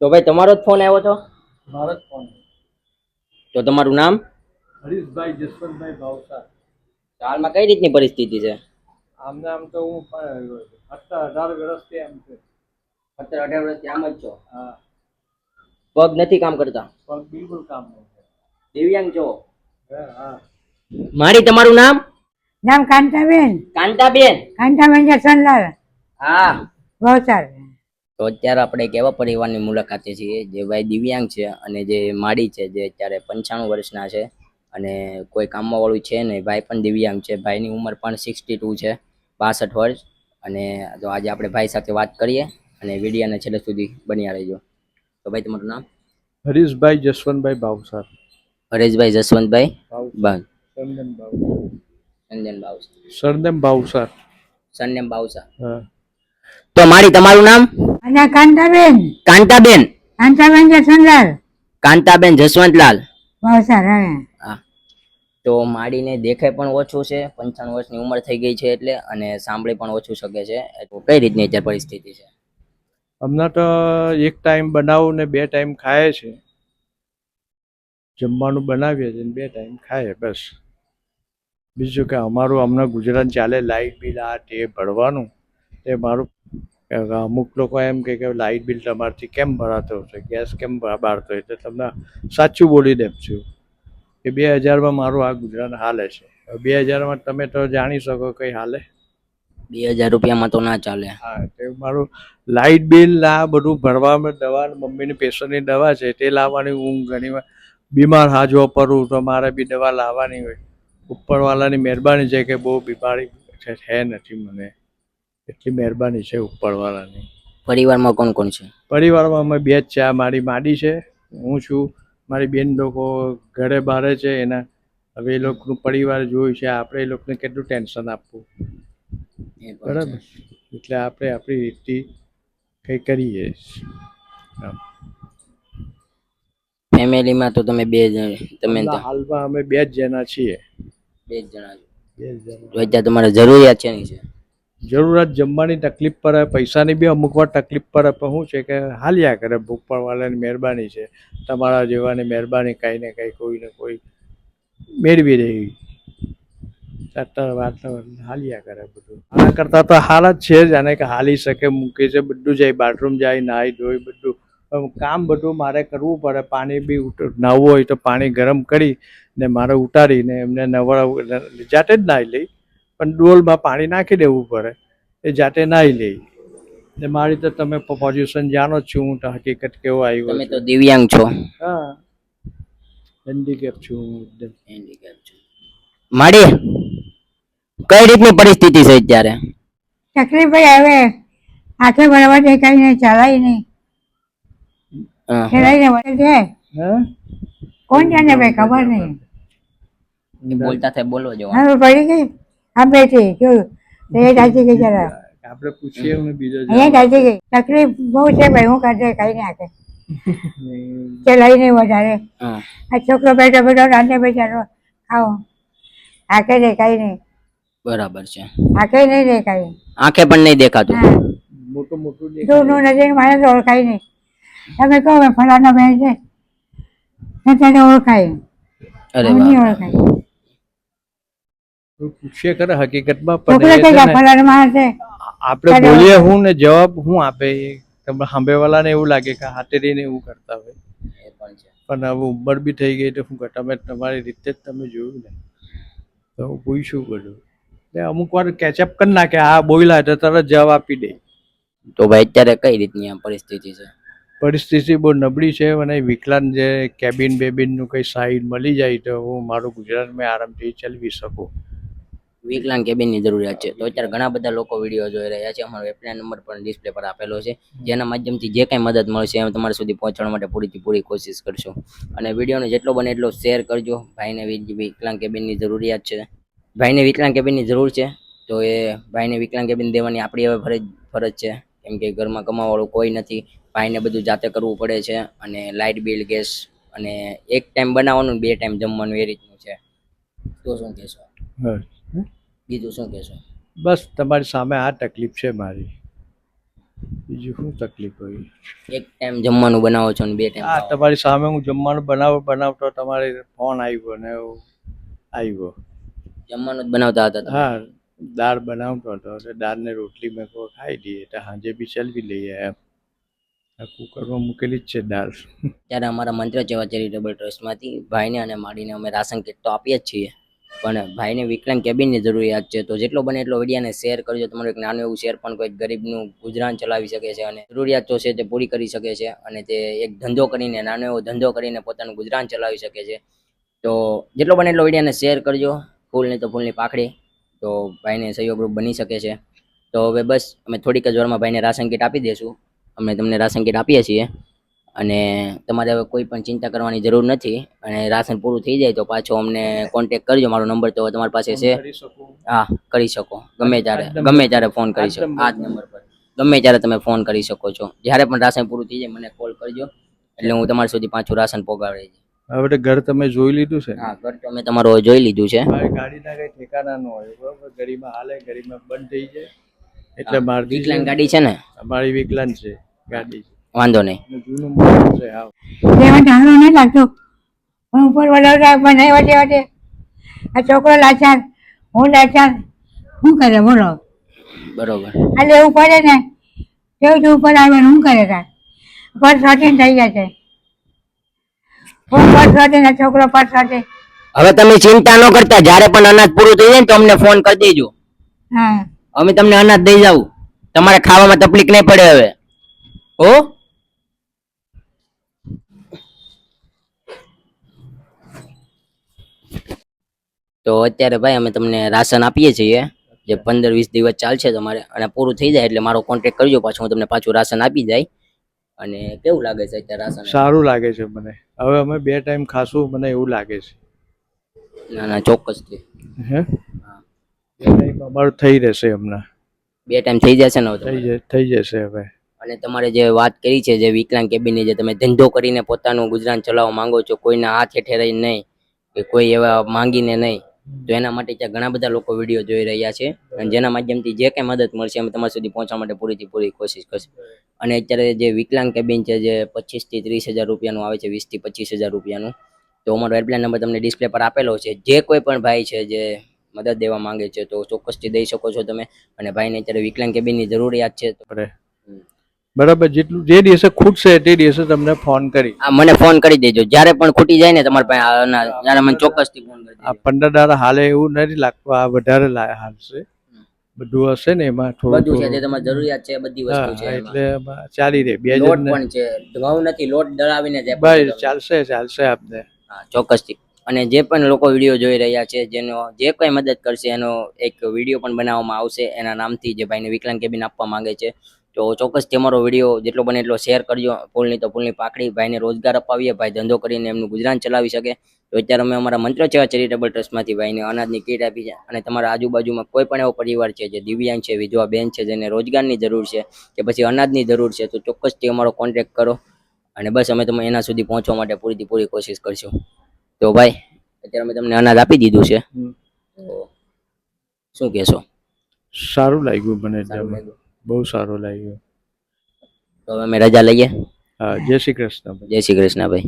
તો ભાઈ તમારો જ ફોન આવ્યો હતો? મારો જ ફોન. તો તમારું નામ? હરીશભાઈ જસવંતભાઈ ભાવસાર. હાલમાં કઈ રીતની પરિસ્થિતિ છે? આમને આમ તો હું 18 વર્ષથી આમ છે. 17-18 વર્ષથી આમ જ છો? હા. પગ નથી કામ કરતા? પગ બિલકુલ કામ નહીં કરે. દિવ્યાંગ છો? હા. મારી તમારું નામ? નામ કાંતાબેન. કાંતાબેન? કાંતાબેન જસવંતલાલ હા. ભાવસાર. તો અત્યારે આપણે એક એવા પરિવારની મુલાકાતે છીએ જે ભાઈ દિવ્યાંગ છે અને જે માડી છે જે અત્યારે 95 વર્ષના છે અને કોઈ કામમાં વાળું છે નહીં. ભાઈ પણ દિવ્યાંગ છે. ભાઈની ઉંમર પણ 62 છે, 62 વર્ષ. અને તો આજે આપણે ભાઈ સાથે વાત કરીએ અને વિડીયોને છેલ્લે સુધી બન્યા રહેજો. તો ભાઈ તમારું નામ? હરીશભાઈ જસવંતભાઈ ભાવસાર. હરેશભાઈ જસવંતભાઈ બાગ. સરનેમ ભાવસાર. સંજન બાવસા. સરનેમ ભાવસાર. સરનેમ બાવસા. હા. તો મારી તમારું નામ? અને કાંતાબેન. કાંતાબેન? કાંતાબેન જસવંતલાલ કાંતાબેન જસવંતલાલ ભાવસાર. હા. તો માડીને દેખાય પણ ઓછું છે, 95 વર્ષની ઉંમર થઈ ગઈ છે એટલે, અને સાંભળી પણ ઓછું શકે છે. તો કઈ રીતની અત્યારે પરિસ્થિતિ છે? હમણાં તો એક ટાઈમ બનાવું ને 2 ટાઈમ ખાય છે. જમવાનું બનાવીએ છીએ ને 2 ટાઈમ ખાય બસ. બીજું કે અમારું હમણાં ગુજરાત ચાલે, લાઇટ બિલ આ તે ભરવાનું તે મારું. અમુક લોકો એમ કે લાઇટ બિલ તમારથી કેમ ભરાતો હશે, ગેસ કેમ બાળતો, એટલે તમને સાચું બોલી દેમ છું કે 2000માં મારું આ ગુજરાત હાલે છે. 2000માં તમે તો જાણી શકો કઈ હાલે. 2000 રૂપિયામાં તો ના ચાલે. હા, તે મારું લાઇટ બિલ આ બધું ભરવામાં, દવા મમ્મીની પેશન્ટની દવા છે તે લાવવાની. હું ઘણીવાર બીમાર હાજવો પડું તો મારે બી દવા લાવવાની હોય. ઉપરવાળાની મહેરબાની છે કે બહુ બીમારી છે નથી મને, એટલી મહેરબાની છે ઉપરવાળાની. પરિવારમાં કોણ કોણ છે? પરિવારમાં અમે 2 જ છે. આ મારી માડી છે, હું છું, મારી બેન લોકો ઘરે બહાર છે એના. હવે એ લોકોનું પરિવાર જોયું છે, આપણે એ લોકોને કેટલું ટેન્શન આપવું, બરાબર? એટલે આપણે આપણી રીતથી કંઈ કરીએ. ફેમિલીમાં તો તમે બે જણ, તમે હાલમાં અમે 2 જ જણા છીએ. 2 જણા છો. 2 જણા. તો અત્યારે તમારે જરૂરિયાત છે નહીં છે? જરૂરત જમવાની તકલીફ પડે, પૈસાની બી અમુક વાર તકલીફ પડે, પણ શું છે કે હાલ્યા કરે. ઉપરવાળાની મહેરબાની છે, તમારા જેવાની મહેરબાની, કાંઈ ને કાંઈ કોઈ ને કોઈ મેળવી રહી. વાત હાલ્યા કરે બધું. આના કરતાં તો હાલ જ છે જ, આને કે હાલી શકે, મૂકે છે, બધું જાય, બાથરૂમ જાય, નાહી ધોઈ બધું. કામ બધું મારે કરવું પડે. પાણી બી નાહવું હોય તો પાણી ગરમ કરી ને મારે ઉતારીને એમને નવડા જાતે જ નાહી લઈ, પણ ડોલમાં પાણી નાખી દેવું પડે, એ જાતે નાહી લે. ને મારી તો તમે પોઝિશન જાણો જ છું, હું તો હકીકત કેવો આવ્યો. તમે તો દિવ્યાંગ છો. હા, હેન્ડીકેપ છું હું. હેન્ડીકેપ છો. માડી કઈ રીતની પરિસ્થિતિ છે અત્યારે? તકલીફ ભાઈ હવે હાથે બરાબર દેખાય નહીં, ચલાય નહીં, ખેલાઈને વળે છે. કોણ જાણે ભાઈ, ખબર નહીં. બોલતા થાય, બોલો જો. હા પડી ગઈ. આ બેઠી જોયું તો એ ચાલતી ગઈ જરા. આપણે પૂછીએ ને બીજો અહીંયા ચાલતી ગઈ. તકલીફ બહુ છે ભાઈ, હું કરજે કઈ નાખે, ચલાય નહીં વધારે. આ છોકરો બેઠો બેઠો રાંધે બેચારો ખાઓ, આંખે દેખાય નહીં. બરાબર છે. આંખે નહીં દેખાય, આંખે પણ નહીં દેખાતું. મોટું મોટું દૂરનું નજીક માણસ ઓળખાય નહીં. તમે કહો ફલાનો બેન છે તેને ઓળખાય, નહીં ઓળખાય. પૂછીએ કરે હકીકતમાં, છોકરો તો ફલાનો માણસ છે. આપણે બોલીએ હું ને જવાબ હું આપે, તમે સાંભળવાલાને એવું લાગે કે હાથે રહીને એવું કરતા હોય. પણ હવે ઉંમર બી થઈ ગઈ તો શું કર, તમે તમારી રીતે જ તમે જોયું ને, તો હું પૂછ્યું બધું. અમુક વાર કેચઅપ કરી નાખે, આ બોલ્યા તો તરત જવાબ આપી દે. તો ભાઈ અત્યારે કઈ રીતની આ પરિસ્થિતિ છે? પરિસ્થિતિ બહુ નબળી છે. અને વિકલાંગ જે કેબિન બેબિનનું કંઈ સાઈડ મળી જાય તો હું મારું ગુજરાતમાં આરામથી ચલાવી શકું. વિકલાંગ કેબિનની જરૂરિયાત છે. તો અત્યારે ઘણા બધા લોકો વિડીયો જોઈ રહ્યા છે. અમારો હેલ્પલાઇન નંબર પણ ડિસ્પ્લે પર આપેલો છે, જેના માધ્યમથી જે કાંઈ મદદ મળશે એમ તમારા સુધી પહોંચાડવા માટે પૂરીથી પૂરી કોશિશ કરશું. અને વિડીયોને જેટલો બને એટલો શેર કરજો. ભાઈને વિકલાંગ કેબિનની જરૂરિયાત છે, ભાઈને વિકલાંગ કેબિનની જરૂર છે. તો એ ભાઈને વિકલાંગ કેબિન દેવાની આપણી હવે ફરજ છે, કેમ કે ઘરમાં કમાવાવાળું કોઈ નથી. ભાઈને બધું જાતે કરવું પડે છે. અને લાઇટ બિલ, ગેસ, અને એક ટાઈમ બનાવવાનું, 2 ટાઈમ જમવાનું, એ રીતનું છે. તો શું કહેશો? બીજું શું કહેશો? બસ તમારી સામે આ તકલીફ છે મારી. બીજું શું તકલીફ હોય? એક ટાઈમ જમવાનું બનાવો છો ને 2 ટાઈમ હા, તમારી સામે હું જમવાનું બનાવતો તમારે ફોન આવ્યો ને એવું આવ્યો. જમવાનું જ બનાવતા હતા તમે? હા, દાળ બનાવતો હતો એટલે દાળ ને રોટલી મેં કહું ખાઈ લઈએ એટલે સાંજે બી ચલવી લઈએ એમ. આ કુકરમાં મૂકેલી જ છે દાળ. ત્યારે અમારા મંત્ર સેવા ચેરિટેબલ ટ્રસ્ટમાંથી ભાઈને અને માડીને અમે રાશન કીટ તો આપીએ જ છીએ, પણ ભાઈને વિકલાંગ કેબિનની જરૂરિયાત છે. તો જેટલો બને એટલો વિડીયોને શેર કરજો. તમારું એક નાનું એવું શેર પણ કોઈ ગરીબનું ગુજરાન ચલાવી શકે છે અને જરૂરિયાતો છે તે પૂરી કરી શકે છે, અને તે એક ધંધો કરીને, નાનો એવો ધંધો કરીને પોતાનું ગુજરાન ચલાવી શકે છે. તો જેટલો બને એટલો વિડીયોને શેર કરજો. ફૂલ નહીં તો ફૂલની પાખડી, તો ભાઈને સહયોગરૂપ બની શકે છે. તો હવે બસ અમે થોડીક જ વારમાં ભાઈને રાશન કીટ આપી દઈશું. અમે તમને રાશન કીટ આપીએ છીએ અને તમારે હવે કોઈ પણ ચિંતા કરવાની જરૂર નથી. અને રાશન પૂરું થઈ જાય તો પાછો અમને કોન્ટેક્ટ કરજો. મારો નંબર તો તમારી પાસે છે. કરી શકું? હા, કરી શકો. ગમે ત્યારે ફોન કરી શકો. આ જ નંબર પર ગમે ત્યારે તમે ફોન કરી શકો છો. જ્યારે પણ રાશન પૂરું થઈ જાય મને કોલ કરજો, એટલે હું તમારા સુધી પાછું રાશન પહોંચાડી દઈશ. હવે ઘર તમે જોઈ લીધું છે? હા, ઘર તો અમે તમારું જોઈ લીધું છે. મારી ગાડીના કઈ ઠેકાણા ન હોય, બરોબર? ગરીમાં હાલે, ગરીમાં બંધ થઈ જાય એટલે મારતી વિકલાંગ ગાડી છે ને? અમારી વિકલાંગ છે ગાડી. વાંધો નહીં. જૂનું મોડલ છે. હા, એમાં ઢાંકણું નહીં લાગતું. હું ઉપર વડોદરા બનાવ્યા છે વચ્ચે. આ છોકરો લાચાર, હું લાચાર, શું કરે બોલો? બરોબર. આ લેવું પડે ને, કેવું છું ઉપર આવે ને શું કરે તાર? પર શોટીને થઈ ગયા છે. હું પર શોટીને છોકરો પર શોટી. હવે તમે ચિંતા ન કરતા. જ્યારે પણ અનાજ પૂરું થઈ જાય ને તો અમને ફોન કરી દેજો. હા, અમે તમને અનાજ દઈ જાવ. તમારે ખાવામાં તકલીફ નહીં પડે હવે. હો, તો અત્યારે ભાઈ અમે તમને રાશન આપીએ છીએ, જે 15-20 દિવસ ચાલશે તમારે, અને પૂરું થઈ જાય એટલે મારો કોન્ટેક્ટ કરજો. પાછું હું તમને પાછું રાશન આપી જાય. અને કેવું લાગે છે અત્યારે રાશન? સારું લાગે છે મને. હવે અમે 2 ટાઈમ ખાશું, મને એવું લાગે છે. ના ના, ચોક્કસથી. હે, 2 ટાઈમ અમારું થઈ રહેશે હમણાં. 2 ટાઈમ થઈ જશે ને હવે તમારે? થઈ જશે હવે. અને તમારે જે વાત કરી છે, જે વિકલાંગ કેબિનની, જે તમે ધંધો કરીને પોતાનું ગુજરાન ચલાવવા માંગો છો, કોઈના હાથ હેઠે રહીને નહીં, કે કોઈ એવા માંગીને નહીં, તો એના માટે ત્યાં ઘણા બધા લોકો વિડીયો જોઈ રહ્યા છે, અને જેના માધ્યમથી જે કંઈ મદદ મળશે અમે તમારા સુધી પહોંચવા માટે પૂરીથી પૂરી કોશિશ કરશું. અને અત્યારે જે વિકલાંગ કેબિન છે, જે 25 થી 30 હજાર રૂપિયાનું આવે છે, 20 થી 25 હજાર રૂપિયાનું, તો અમારો હેલ્પલાઇન નંબર તમને ડિસ્પ્લે પર આપેલો છે. જે કોઈ પણ ભાઈ છે જે મદદ દેવા માંગે છે તો ચોક્કસથી દઈ શકો છો તમે. અને ભાઈને અત્યારે વિકલાંગ કેબિનની જરૂરિયાત છે. બરાબર, જેટલું જે દિવસે ખૂટશે તે દિવસે તમને ફોન કરી. હા, મને ફોન કરી દેજો. જ્યારે પણ ખૂટી જાય ને તમારા પાસે ત્યારે મને ચોક્કસથી ફોન કરી આ દેજો. 15 દાડા હાલે એવું નથી લાગતું. આ વધારે હાલશે. બધું હશે ને એમાં બધું છે, થોડું. જે તમારે જરૂરિયાત છે બધી વસ્તુ છે એમાં. એટલે એમાં ચાલી રહે. 2 લોટ જણ પણ છે, ઘઉં નથી, લોટ દળાવીને જ આપી બસ દો તમે. ચાલશે આપને. હા, ચોક્કસથી. અને જે પણ લોકો વિડીયો જોઈ રહ્યા છે, જેનો જે કોઈ મદદ કરશે એનો એક વિડીયો પણ બનાવવામાં આવશે એના નામથી, જે ભાઈને વિકલાંગ કેબિન આપવા માંગે છે. તો ચોક્કસથી અમારો વિડીયો જેટલો બને એટલો શેર કરજો. ફૂલની તો ફૂલની પાકડી. ભાઈને રોજગાર અપાવીએ, ભાઈ ધંધો કરીને એમનું ગુજરાન ચલાવી શકે. તો અત્યારે અમે અમારા મંત્ર સેવા ચેરિટેબલ ટ્રસ્ટમાંથી ભાઈને અનાજની કીટ આપી છે. અને તમારા આજુબાજુમાં કોઈ પણ એવો પરિવાર છે જે દિવ્યાંગ છે, વિધવા બેન છે, જેને રોજગારની જરૂર છે કે પછી અનાજની જરૂર છે, તો ચોક્કસથી અમારો કોન્ટેક્ટ કરો. અને બસ અમે તમે એના સુધી પહોંચવા માટે પૂરીથી પૂરી કોશિશ કરશું. તો ભાઈ, અત્યારે અમે તમને અનાજ આપી દીધું છે, તો શું કહેશો? સારું લાગ્યું મને. સારું લાગ્યું? બહુ સારું લાગ્યું. તો હવે અમે રજા લઈએ. હા, જય શ્રી કૃષ્ણ. જય શ્રી કૃષ્ણ ભાઈ.